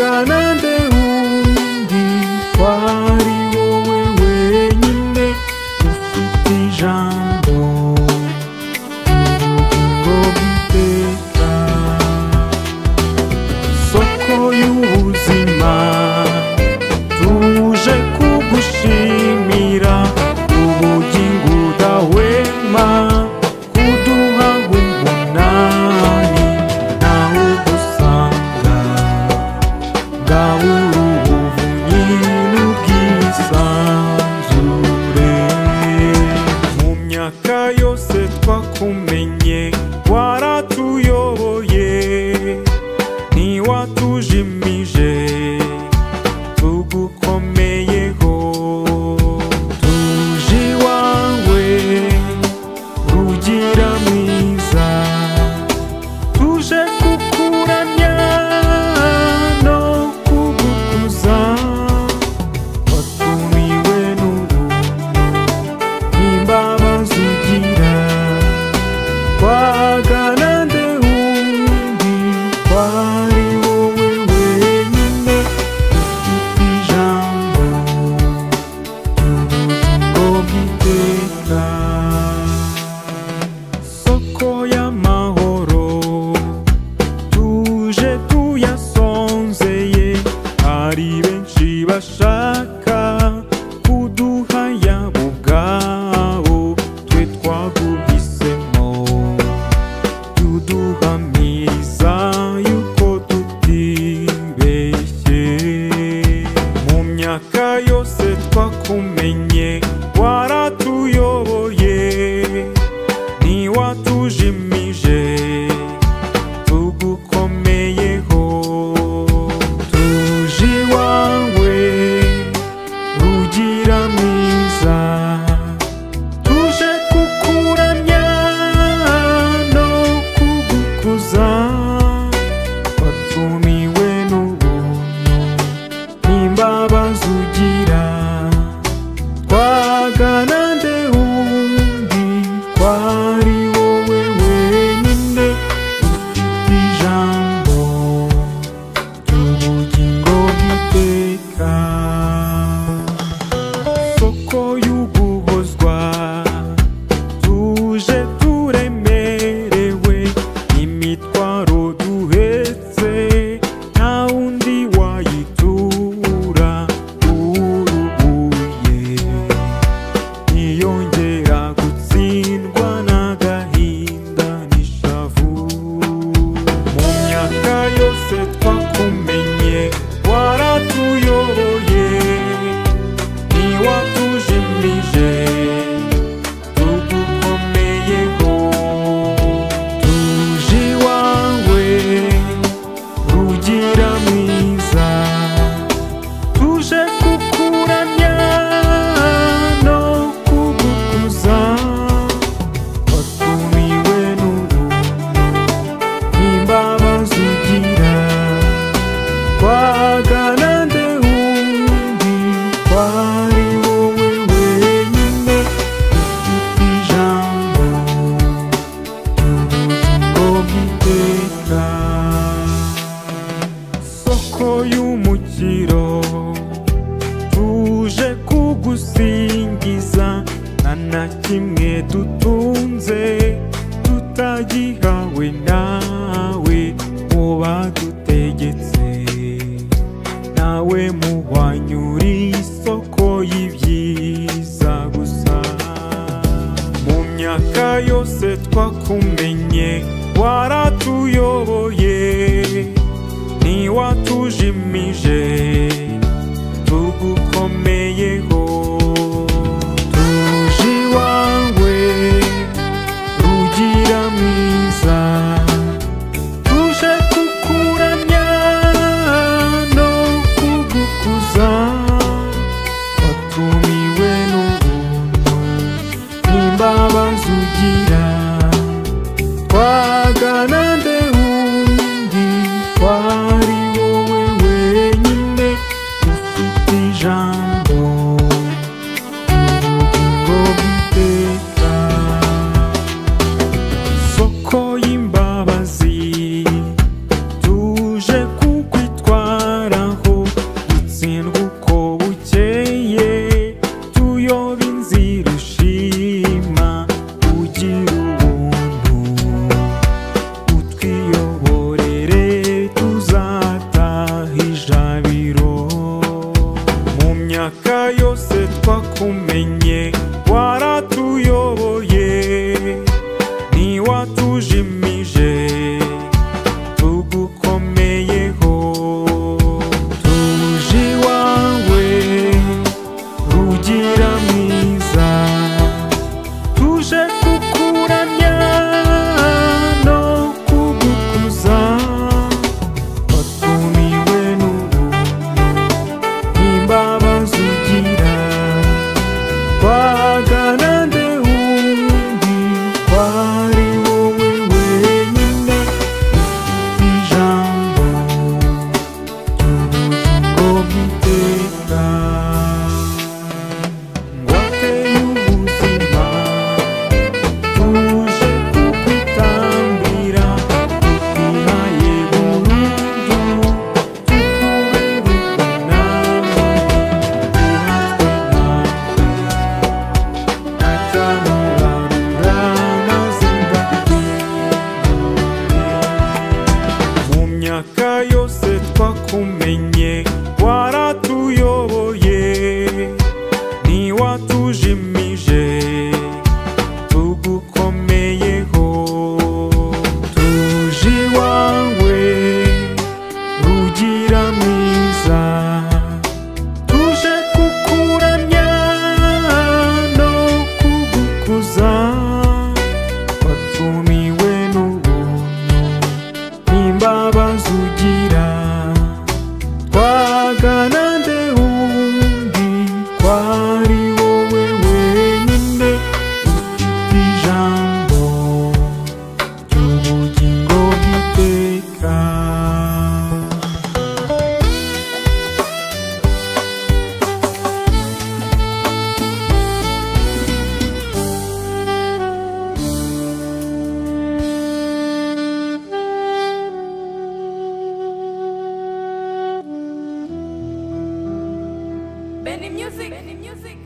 twaganande undi kwari wowe wenyine ufite ijambo ry'ubugingo bw'iteka, soko y'ubuzima tuje kugushimira ubugingo udahwema kuduha umunani nawe ugusanga ngabura ubuvunyi n'ubwisanzure. Mu myaka yose twakumenye waratuyoboye ntiwatujimije tugukomeyeho, tuje iwawe rugira mwiza, tuje kukuramya no kugukuza, watumiwe n'ubuntu n'imbabazi ugira, twaganande undi kwari wowe wenyine ufite ijambo ry'ubugingo bw'iteka, soko y'amahoro tuje tuyasonzeye, hari benshi bashaka kuduha yabo ubwabo, twe twaguhisemo tuduhamiriza yuko tutibeshye. Mu myaka yose twakumenye waratuyoboye ntiwatujimije tugukomeyeho, tuje iwawe rugira mwiza, tuje kukuramya no kugukuza, watumiwe n'ubuntu n'imbabazi ugira, twaganande undi kwari wowe wenyine ufite ijambo ry'ubugingo bw'iteka, soko y'uguhozwa tuje turemerewe imitwaro duhetse, nta wundi wayitura uruhuye, ntiyongera gutsindwa n'agahinda n'ishavu. Mu myaka yose twakumenye waratuyoboye ntiwatujimije tugukomeyeho, tuje iwawe rugira mwiza, tuje kukuramya no kugukuza, watumiwe n'ubuntu n'imbabazi ugira, twaganande undi kwari wowe wenyine ufite ijambo ry'ubugingo bw'iteka, soko y'umukiro tuje kugusingiza, nta na kimwe dutunze tutagihawe nawe mu badutegetse, nawe muhwanyura isoko y'ibyiza gusa. Mu myaka yose twakumenye waratuyoboye ntiwatujimije tugukomeyeho, tuje iwawe rugira mwiza, waratumenye waratuyoboye ntiwatujimije tugukomeyeho tuje iwawe rugira mwiza tuje kukuramya no kugukuza watumiwe n'ubuntu n'imbabazi ugira twagana nde wundi kwari wowe wenyine ufite ijambo ry'ubugingo bw'iteka Benny Music.